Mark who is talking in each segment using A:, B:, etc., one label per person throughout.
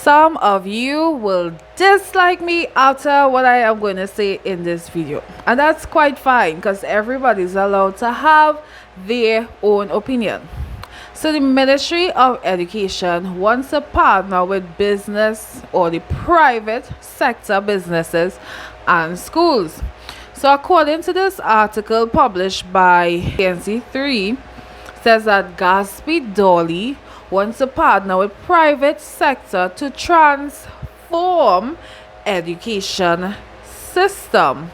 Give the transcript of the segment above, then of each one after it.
A: Some of you will dislike me after what I am going to say in this video, and that's quite fine because everybody's allowed to have their own opinion. So the Ministry of Education wants to partner with business or the private sector businesses and schools. So according to this article published by NC3, says that Gatsby Dolly wants to partner with private sector to transform education system.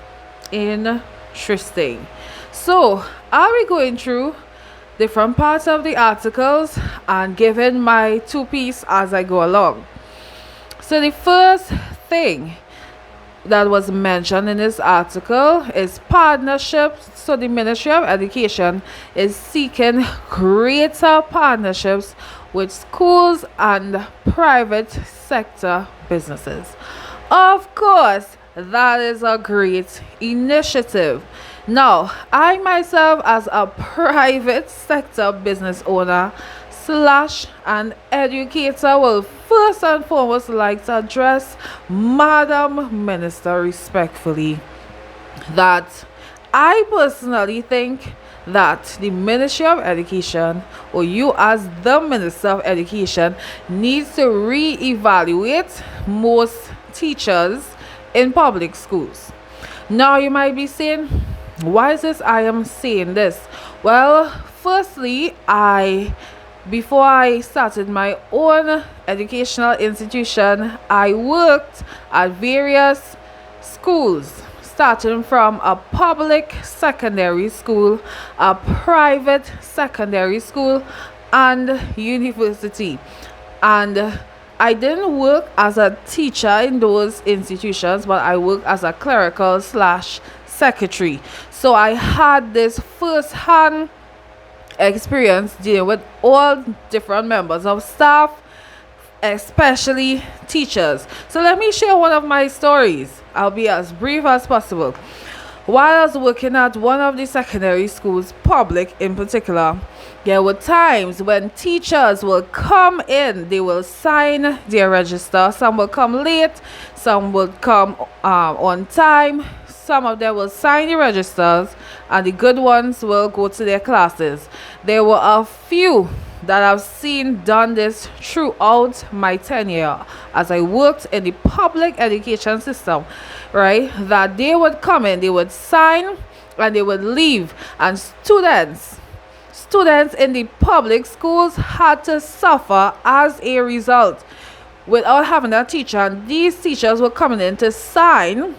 A: Interesting. So are we going through different parts of the articles and giving my two piece as I go along? So the first thing that was mentioned in this article is partnerships. So the Ministry of Education is seeking greater partnerships with schools and private sector businesses. Of course, that is a great initiative. Now, I myself, as a private sector business owner slash an educator, will first and foremost like to address Madam Minister respectfully that I personally think that the Ministry of Education, or you as the Minister of Education, needs to re-evaluate most teachers in public schools. Now you might be saying, why is this I am saying this? Well, firstly, before I started my own educational institution, I worked at various schools, starting from a public secondary school, a private secondary school, and university. And I didn't work as a teacher in those institutions, but I worked as a clerical slash secretary. So I had this first-hand experience dealing with all different members of staff, especially teachers. So let me share one of my stories. I'll be as brief as possible. While I was working at one of the secondary schools, public in particular, there were times when teachers will come in, they will sign their register. Some will come late, some will come on time. Some of them will sign the registers, and the good ones will go to their classes. There were a few that I've seen done this throughout my tenure as I worked in the public education system, right? That they would come in, they would sign, and they would leave. And students in the public schools had to suffer as a result without having a teacher. And these teachers were coming in to sign,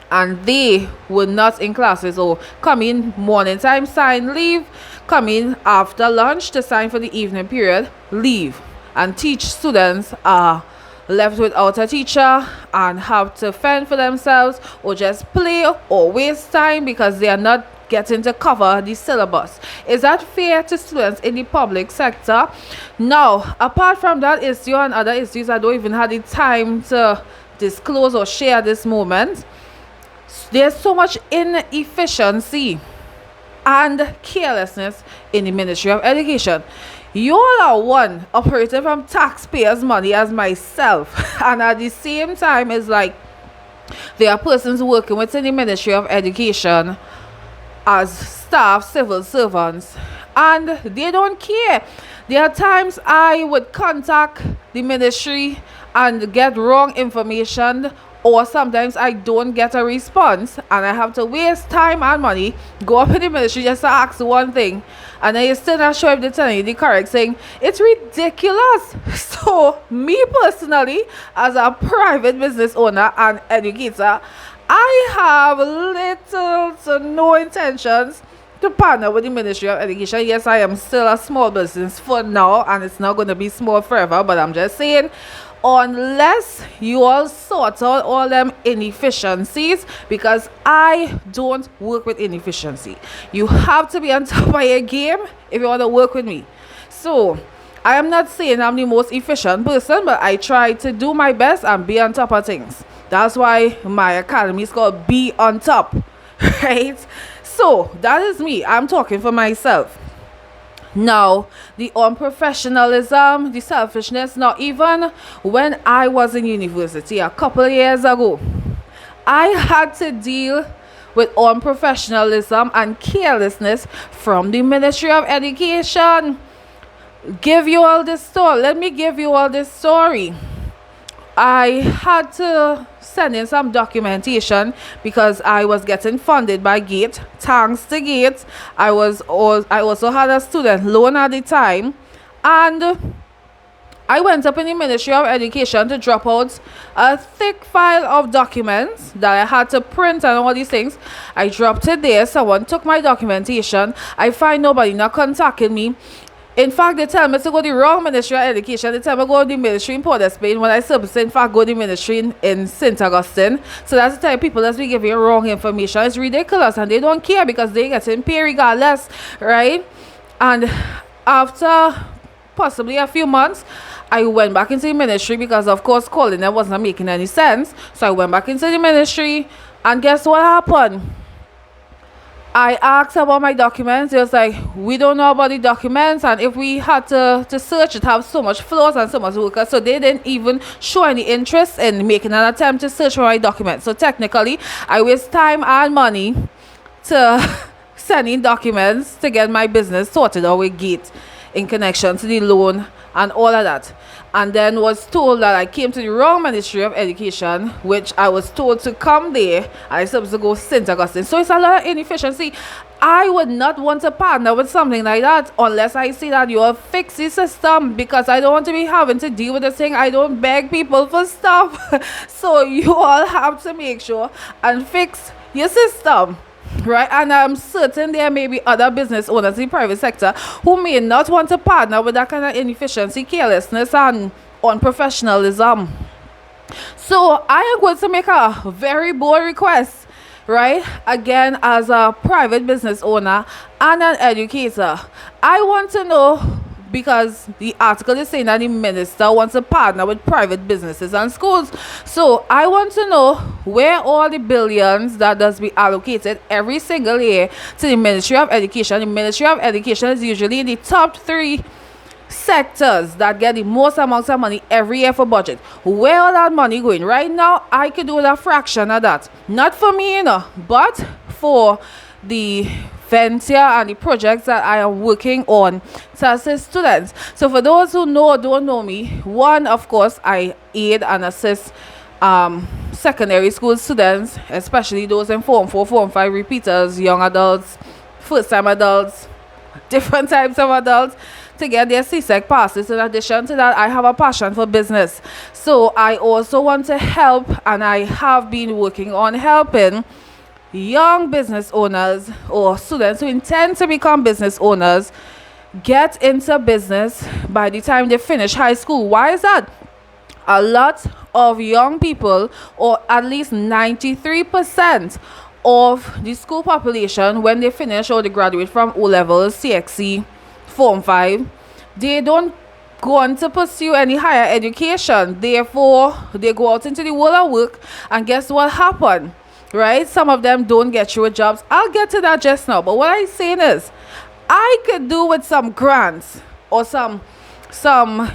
A: and they were not in classes, or come in morning time, sign, leave, come in after lunch to sign for the evening period, leave. And teach students are left without a teacher and have to fend for themselves, or just play or waste time because they are not getting to cover the syllabus. Is that fair to students in the public sector? Now, apart from that issue and other issues I don't even have the time to disclose or share this moment, there's so much inefficiency and carelessness in the Ministry of Education. You all are one operating from taxpayers' money as myself, and at the same time, it's like there are persons working within the Ministry of Education as staff, civil servants, and they don't care. There are times I would contact the ministry and get wrong information, or sometimes I don't get a response, and I have to waste time and money, go up in the ministry just to ask one thing, and then you still not sure if they're telling you the correct thing. It's ridiculous. So me personally, as a private business owner and educator, I have little to no intentions to partner with the Ministry of Education. Yes, I am still a small business for now, and it's not going to be small forever, but I'm just saying, unless you all sort out all them inefficiencies, because I don't work with inefficiency. You have to be on top of your game if you want to work with me. So I am not saying I'm the most efficient person, but I try to do my best and be on top of things. That's why my academy is called Be On Top, right? So that is me. I'm talking for myself. Now, the unprofessionalism, the selfishness, not even when I was in university a couple of years ago, I had to deal with unprofessionalism and carelessness from the Ministry of Education. Give you all this story. Let me give you all this story. I had to send in some documentation because I was getting funded by Gate. Thanks to Gate, I also had a student loan at the time, and I went up in the Ministry of Education to drop out a thick file of documents that I had to print and all these things. I dropped it there. Someone took my documentation. I find nobody not contacting me. In fact, they tell me to go to the wrong Ministry of Education. They tell me to go to the ministry in Port of Spain when I supposed to, in fact, go to the ministry in St. Augustine. So that's the type of people that's be giving you wrong information. It's ridiculous, and they don't care because they get in pay regardless, right? And after possibly a few months, I went back into the ministry because, of course, calling them wasn't making any sense. So I went back into the ministry, and guess what happened? I asked about my documents. It was like, we don't know about the documents, and if we had to search, it have so much flaws and so much workers. So they didn't even show any interest in making an attempt to search for my documents. So technically, I waste time and money to send in documents to get my business sorted out with Gate in connection to the loan and all of that. And then was told that I came to the wrong Ministry of Education, which I was told to come there, and I was supposed to go St. Augustine. So it's a lot of inefficiency. I would not want to partner with something like that unless I see that you have fixed the system, because I don't want to be having to deal with this thing. I don't beg people for stuff. So you all have to make sure and fix your system. Right, and I'm certain there may be other business owners in the private sector who may not want to partner with that kind of inefficiency, carelessness, and unprofessionalism. So I am going to make a very bold request, right? Again, as a private business owner and an educator, I want to know, because the article is saying that the minister wants to partner with private businesses and schools. So I want to know where all the billions that does be allocated every single year to the Ministry of Education. The Ministry of Education is usually in the top 3 sectors that get the most amounts of money every year for budget. Where all that money going? Right now, I could do with a fraction of that. Not for me, but for the venture and the projects that I am working on to assist students. So for those who know or don't know me, one, of course, I aid and assist secondary school students, especially those in Form 4, Form 5 repeaters, young adults, first-time adults, different types of adults, to get their CSEC passes. In addition to that, I have a passion for business. So I also want to help, and I have been working on helping young business owners or students who intend to become business owners get into business by the time they finish high school. Why is that? A lot of young people, or at least 93% of the school population, when they finish or they graduate from O-levels, CSEC, Form 5, they don't go on to pursue any higher education. Therefore, they go out into the world of work, and guess what happened? Right? Some of them don't get through jobs. I'll get to that just now. But what I'm saying is, I could do with some grants or some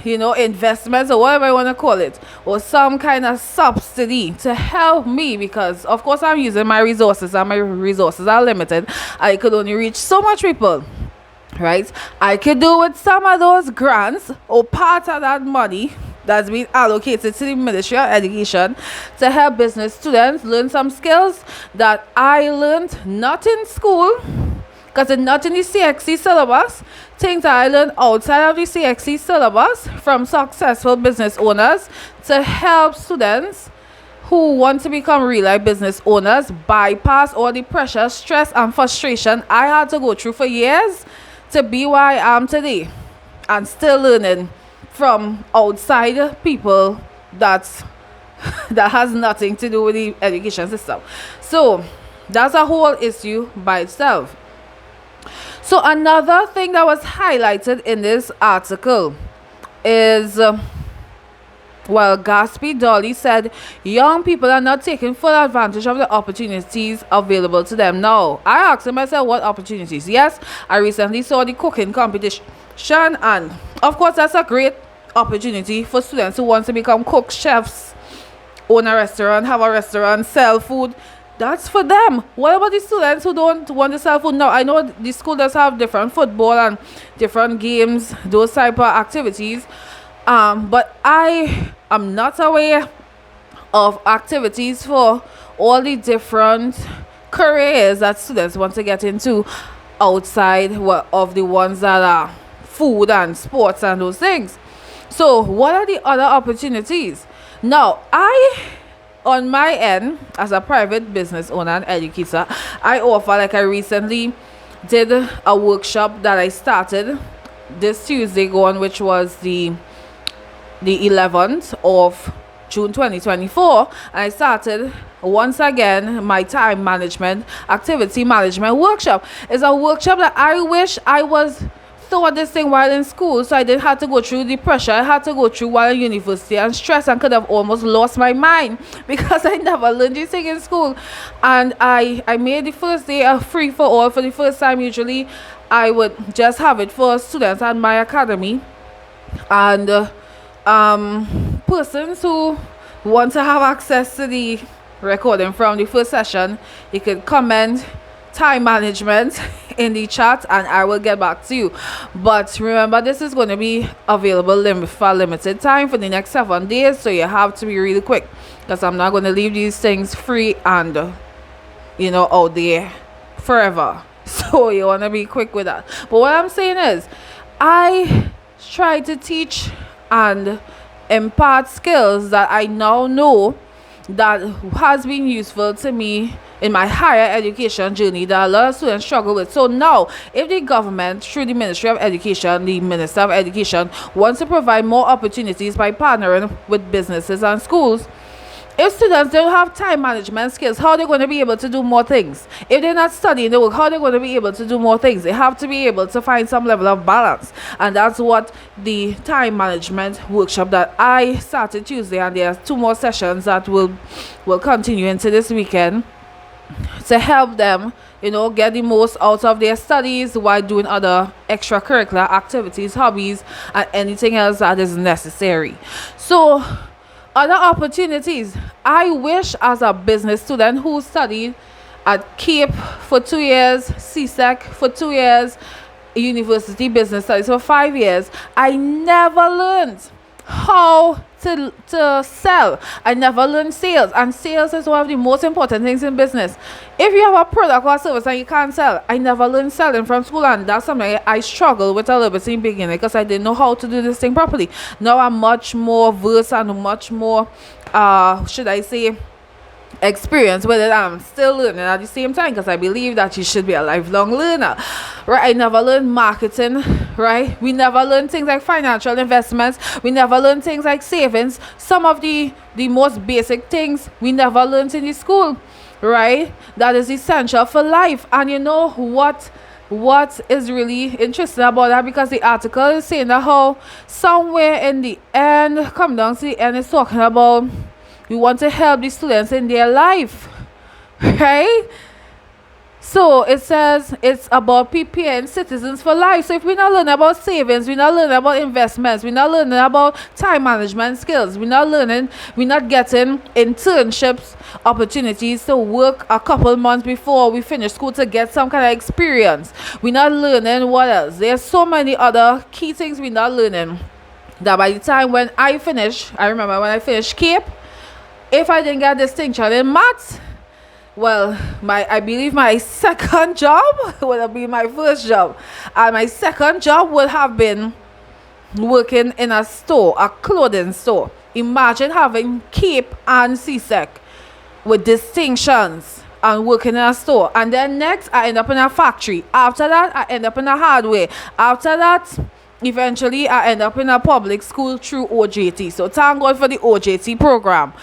A: investments or whatever I want to call it, or some kind of subsidy to help me, because of course I'm using my resources and my resources are limited. I could only reach so much people. Right? I could do with some of those grants or part of that money that's been allocated to the Ministry of Education to help business students learn some skills that I learned not in school, because it's not in the CSEC syllabus. Things that I learned outside of the CSEC syllabus from successful business owners to help students who want to become real life business owners bypass all the pressure, stress, and frustration I had to go through for years to be where I am today, and still learning from outside people that has nothing to do with the education system. So that's a whole issue by itself. So another thing that was highlighted in this article is Well, Gatsby Dolly said young people are not taking full advantage of the opportunities available to them. Now, I asked myself what opportunities. Yes, I recently saw the cooking competition, and of course, that's a great opportunity for students who want to become cooks, chefs, own a restaurant, have a restaurant, sell food. That's for them. What about the students who don't want to sell food? Now, I know the school does have different football and different games, those type of activities. But I am not aware of activities for all the different careers that students want to get into outside of the ones that are food and sports and those things. So, what are the other opportunities? Now, on my end, as a private business owner and educator, I offer, like I recently did a workshop that I started this Tuesday going, which was the 11th of June 2024. And I started once again my time management, activity management workshop. It's a workshop that I wish I was taught this thing while in school, so I didn't have to go through the pressure I had to go through while in university and stress, and could have almost lost my mind because I never learned this thing in school. And I made the first day a free for all for the first time. Usually I would just have it for students at my academy, and persons who want to have access to the recording from the first session, you could comment time management in the chat and I will get back to you. But remember, this is going to be available for limited time for the next 7 days, so you have to be really quick, because I'm not going to leave these things free and out there forever. So you want to be quick with that. But what I'm saying is, I try to teach and impart skills that I now know that has been useful to me in my higher education journey that a lot of students struggle with. So now, if the government, through the Ministry of Education, the Minister of Education, wants to provide more opportunities by partnering with businesses and schools, if students don't have time management skills, how are they going to be able to do more things? If they're not studying the work, how are they going to be able to do more things? They have to be able to find some level of balance. And that's what the time management workshop that I started Tuesday, and there are 2 more sessions that will continue into this weekend, to help them, get the most out of their studies while doing other extracurricular activities, hobbies, and anything else that is necessary. So, other opportunities. I wish, as a business student who studied at Cape for 2 years, CSEC for 2 years, University Business Studies for 5 years, I never learned how to sell. I never learned sales, and sales is one of the most important things in business. If you have a product or service and you can't sell, I never learned selling from school, and that's something I struggled with a little bit in the beginning, because I didn't know how to do this thing properly. Now I'm much more versed and much more should I say experience with it. I'm still learning at the same time, because I believe that you should be a lifelong learner, right? I never learned marketing, right? We never learned things like financial investments. We never learned things like savings. Some of the most basic things we never learned in the school, right? That is essential for life. And you know what is really interesting about that, because the article is saying that how somewhere in the end, come down to the end, it's talking about we want to help the students in their life, right? So it says it's about preparing citizens for life. So if we're not learning about savings, we're not learning about investments, we're not learning about time management skills, we're not getting internships, opportunities to work a couple months before we finish school to get some kind of experience. We're not learning what else. There's so many other key things we're not learning, that by the time when I remember when I finished Cape, if I didn't get distinction in maths, well, I believe my second job would have been my first job. And my second job would have been working in a store, a clothing store. Imagine having Cape and CSEC with distinctions and working in a store. And then next, I end up in a factory. After that, I end up in a hardware. After that, eventually, I end up in a public school through OJT. So thank God for the OJT program.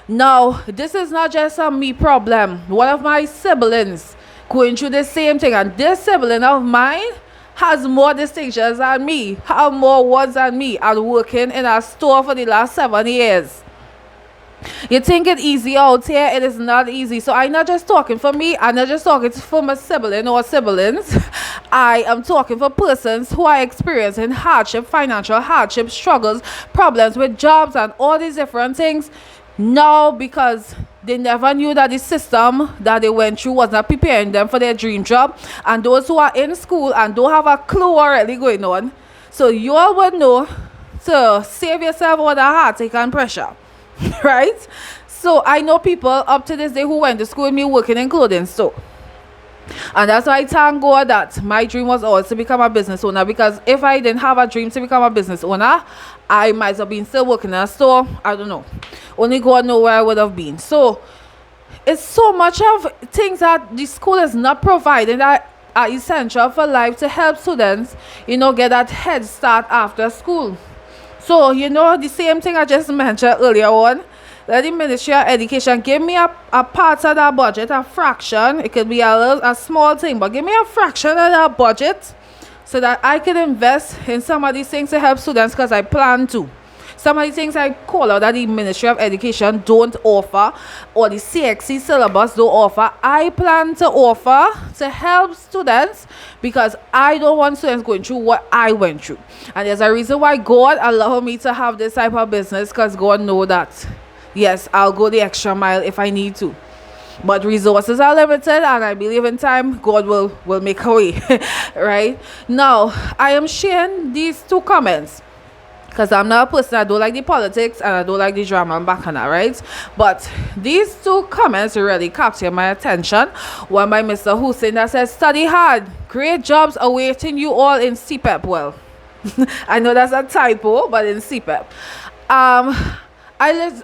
A: Now, this is not just a me problem. One of my siblings going through the same thing, and this sibling of mine has more distinctions than me, have more awards than me, and working in a store for the last 7 years. You think it easy out here? It is not easy. So I'm not just talking for me. I'm not just talking for my sibling or siblings. I am talking for persons who are experiencing hardship, financial hardship, struggles, problems with jobs, and all these different things. No, because they never knew that the system that they went through was not preparing them for their dream job. And those who are in school and don't have a clue already going on. So you all would know to save yourself all the heartache and pressure. Right? So I know people up to this day who went to school with me working in clothing store. And that's why I thank God that my dream was always to become a business owner, because if I didn't have a dream to become a business owner, I might have been still working in a store. I don't know. Only God knows where I would have been. So it's so much of things that the school is not providing that are essential for life to help students, get that head start after school. So, the same thing I just mentioned earlier on, let the Ministry of Education give me a part of that budget, a fraction. It could be a small thing, but give me a fraction of that budget so that I can invest in some of these things to help students, because I plan to. Some of the things I call out that the Ministry of Education don't offer, or the CSEC syllabus don't offer, I plan to offer to help students, because I don't want students going through what I went through. And there's a reason why God allowed me to have this type of business, because God knows that, yes, I'll go the extra mile if I need to. But resources are limited, and I believe in time God will make a way. Right? Now, I am sharing these two comments because I'm not a person, I don't like the politics and I don't like the drama and bacchanal, right? But these two comments really capture my attention. One by Mr. Hussein that says, study hard, great jobs awaiting you all in CPEP. Well, I know that's a typo, but in CPEP.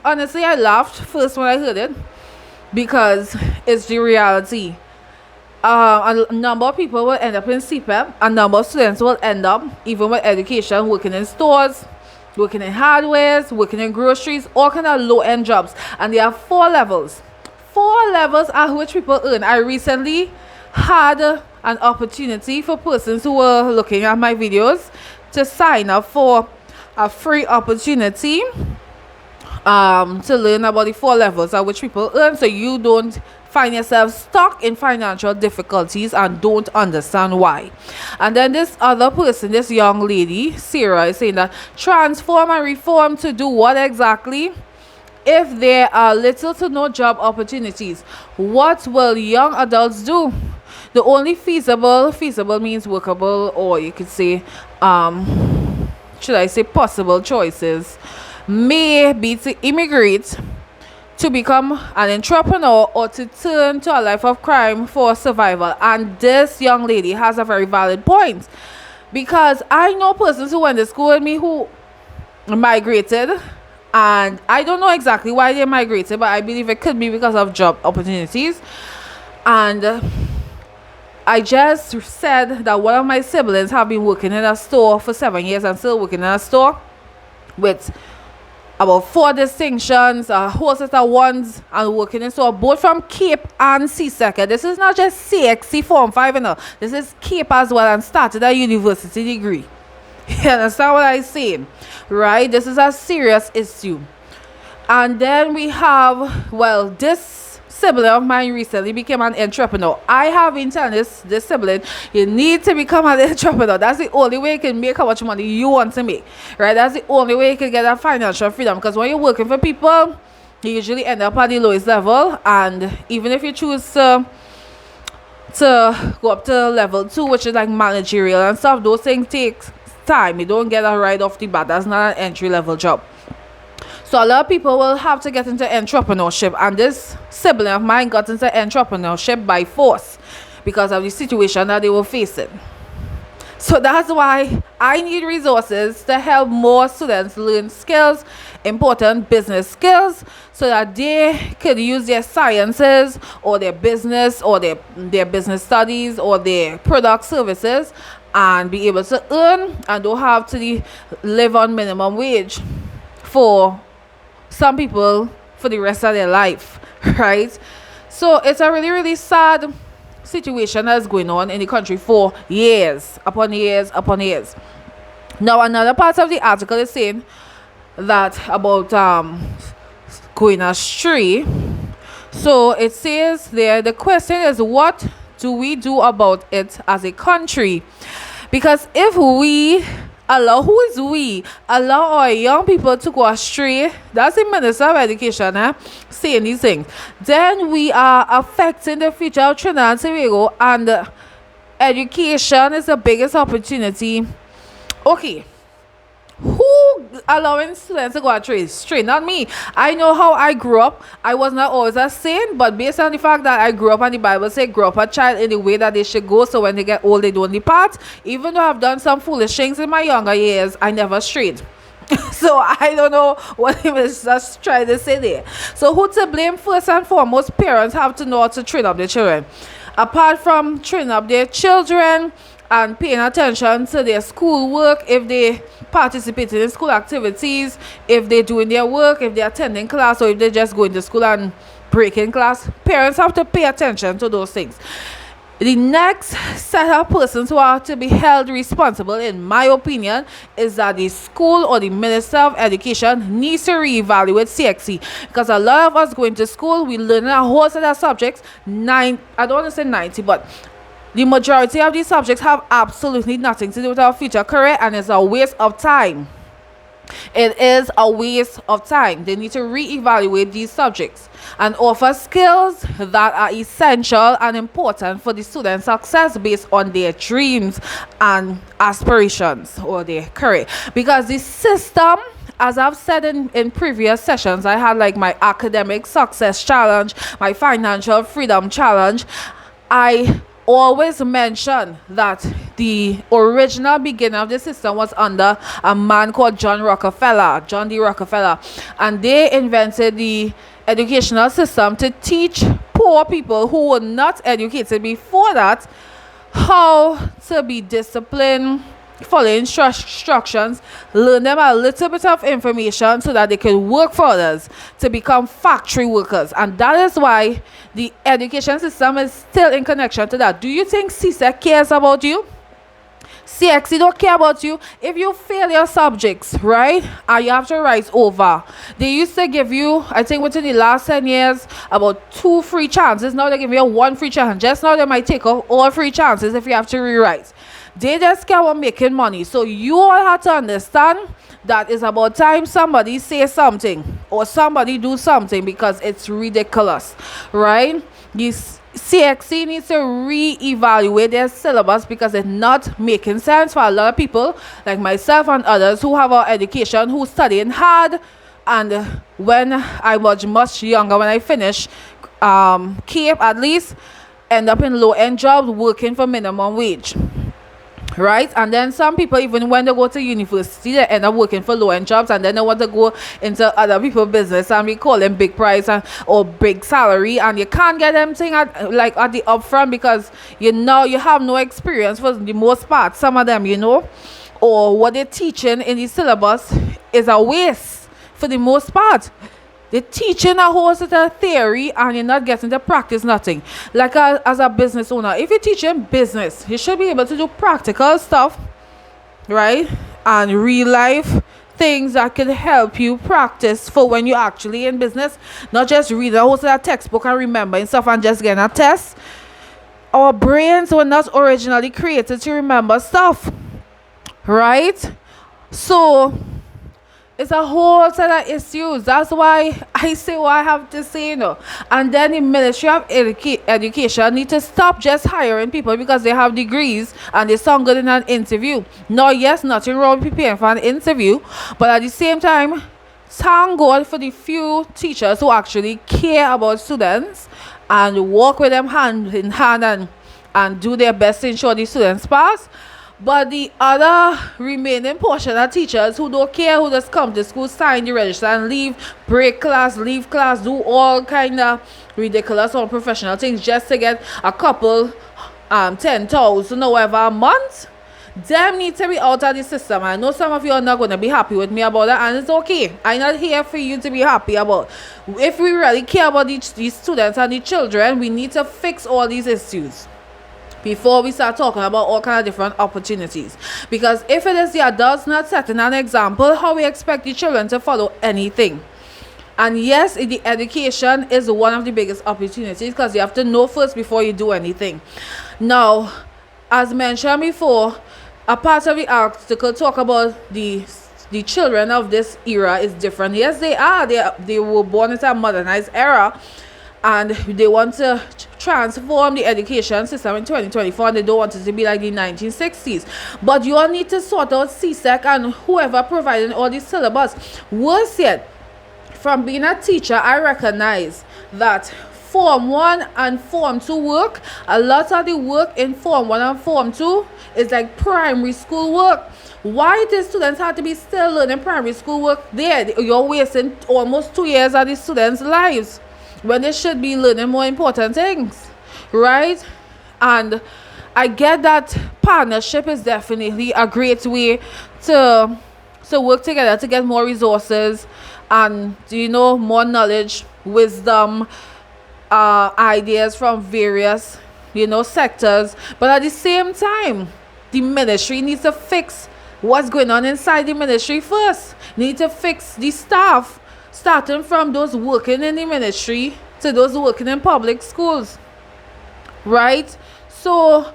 A: Honestly, I laughed first when I heard it, because it's the reality. A number of people will end up in CPEP. A number of students will end up, even with education, working in stores, working in hardwares, working in groceries, all kind of low-end jobs. And there are 4 levels. 4 levels at which people earn. I recently had an opportunity for persons who were looking at my videos to sign up for a free opportunity to learn about the 4 levels at which people earn, so you don't find yourself stuck in financial difficulties and don't understand why. And then this other person, this young lady Sarah, is saying that transform and reform to do what exactly? If there are little to no job opportunities, what will young adults do? The only feasible means workable, or you could say should I say possible choices may be to immigrate, to become an entrepreneur, or to turn to a life of crime for survival. And this young lady has a very valid point, because I know persons who went to school with me who migrated, and I don't know exactly why they migrated, but I believe it could be because of job opportunities. And I just said that one of my siblings have been working in a store for 7 years and still working in a store with about 4 distinctions, a whole set of ones, and working in store both from Cape and CSEC. This is not just CXC Form 5, this is Cape as well, and started a university degree. You understand what I'm saying? Right? This is a serious issue. And then we have, well, this sibling of mine recently became an entrepreneur. I have been telling this sibling, you need to become an entrepreneur. That's the only way you can make how much money you want to make, right? That's the only way you can get that financial freedom, because when you're working for people, you usually end up at the lowest level. And even if you choose to go up to level 2, which is like managerial and stuff, those things take time. You don't get that right off the bat. That's not an entry level job. So a lot of people will have to get into entrepreneurship, and this sibling of mine got into entrepreneurship by force because of the situation that they were facing. So that's why I need resources to help more students learn skills, important business skills, so that they could use their sciences or their business or their business studies or their product services and be able to earn and don't have to live on minimum wage for some people for the rest of their life, right? So it's a really, really sad situation that's going on in the country for years upon years upon years. Now, another part of the article is saying that about going astray. So it says there, the question is, what do we do about it as a country? Because if we allow, who is we, allow our young people to go astray, that's the Minister of Education saying these things, then we are affecting the future of Trinidad and Tobago, and education is the biggest opportunity. Okay, who allowing students to go astray? Not me. I know how I grew up. I was not always a saint, but based on the fact that I grew up and the Bible says grow up a child in the way that they should go, so when they get old they don't depart. Even though I've done some foolish things in my younger years, I never strayed. So I don't know what he was just trying to say there. So who to blame? First and foremost, parents have to know how to train up their children. Apart from training up their children and paying attention to their school work, if they participating in school activities, if they're doing their work, if they're attending class, or if they're just going to school and breaking class, parents have to pay attention to those things. The next set of persons who are to be held responsible, in my opinion, is that the school or the Minister of Education needs to reevaluate CSEC, because a lot of us going to school, we learn a whole set of subjects. I don't want to say 90, but the majority of these subjects have absolutely nothing to do with our future career, and it's a waste of time. It is a waste of time. They need to reevaluate these subjects and offer skills that are essential and important for the students' success based on their dreams and aspirations or their career. Because the system, as I've said in previous sessions, I had like my academic success challenge, my financial freedom challenge. I always mention that the original beginning of the system was under a man called John D. Rockefeller, and they invented the educational system to teach poor people who were not educated before that how to be disciplined, follow instructions, learn them a little bit of information so that they can work for others, to become factory workers. And that is why the education system is still in connection to that. Do you think CSEC cares about you? CSEC don't care about you. If you fail your subjects, right, and you have to write over, they used to give you, I think within the last 10 years, about 2 free chances. Now they give you 1 free chance. Just now they might take off all free chances if you have to rewrite. They just care about making money. So you all have to understand that it's about time somebody say something or somebody do something, because it's ridiculous, right? This CSEC needs to re-evaluate their syllabus, because it's not making sense for a lot of people like myself and others who have our education, who studying hard. And when I was much younger, when I finished Cape, at least end up in low-end jobs working for minimum wage. Right? And then some people, even when they go to university, they end up working for low-end jobs, and then they want to go into other people's business, and we call them big price or big salary, and you can't get them thing at the upfront, because you have no experience for the most part. Some of them, or what they're teaching in the syllabus is a waste for the most part. They're teaching a whole set of theory and you're not getting to practice nothing. Like as a business owner, if you're teaching business, you should be able to do practical stuff, right? And real life things that could help you practice for when you're actually in business. Not just read a whole set of textbook and remembering stuff and just getting a test. Our brains were not originally created to remember stuff, right? So it's a whole set of issues. That's why I say what I have to say, And then the Ministry of Education need to stop just hiring people because they have degrees and they sound good in an interview. No, yes, nothing wrong with preparing for an interview, but at the same time, thank God for the few teachers who actually care about students and work with them hand in hand and do their best to ensure the students pass. But the other remaining portion of teachers who don't care, who just come to school, sign the register and leave, break class, leave class, do all kind of ridiculous or unprofessional things just to get a couple 10,000 or whatever a month, them need to be out of the system. I know some of you are not going to be happy with me about that, and it's okay. I'm not here for you to be happy about. If we really care about these students and the children, we need to fix all these issues. before we start talking about all kind of different opportunities. Because if it is the adults not setting an example, how we expect the children to follow anything? And yes, the education is one of the biggest opportunities, because you have to know first before you do anything. Now, as mentioned before, a part of the article talk about the children of this era is different. Yes, they are. They were born into a modernized era, and they want to transform the education system in 2024, and they don't want it to be like the 1960s. But you all need to sort out CSEC and whoever providing all these syllabus. Worse yet, from being a teacher, I recognize that Form 1 and Form 2 work, a lot of the work in Form 1 and Form 2 is like primary school work. Why the students have to be still learning primary school work there? You're wasting almost 2 years of the students' lives when they should be learning more important things, right? And I get that partnership is definitely a great way to work together to get more resources and, you know, more knowledge, wisdom, ideas from various, you know, sectors. But at the same time, the ministry needs to fix what's going on inside the ministry first. Need to fix the staff, starting from those working in the ministry to those working in public schools, right? So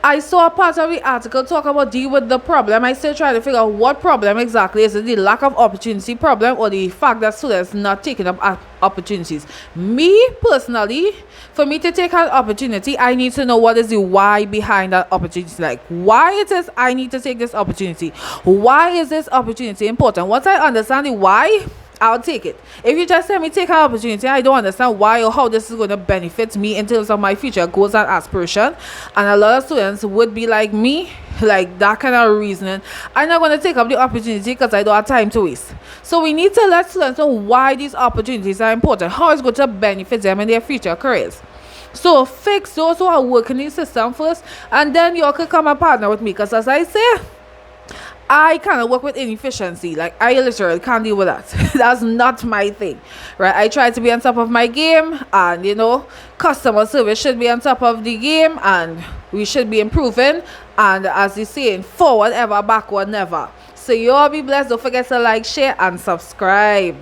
A: I saw a part of the article talk about deal with the problem. I still try to figure out what problem exactly. Is it the lack of opportunity problem, or the fact that students not taking up opportunities? Me personally, for me to take an opportunity, I need to know what is the why behind that opportunity. Like, why it is I need to take this opportunity. Why is this opportunity important? Once I understand the why, I'll take it. If you just tell me take an opportunity, I don't understand why or how this is going to benefit me in terms of my future goals and aspiration. And a lot of students would be like me, like that kind of reasoning. I'm not going to take up the opportunity because I don't have time to waste. So we need to let students know why these opportunities are important, how it's going to benefit them in their future careers. So fix those who are working in the system first, and then you could come and partner with me. Because as I say, I kind of work with inefficiency. Like, I literally can't deal with that. That's not my thing, right? I try to be on top of my game, and, you know, customer service should be on top of the game, and we should be improving. And as you saying, forward ever, backward never. So you all be blessed. Don't forget to like, share, and subscribe.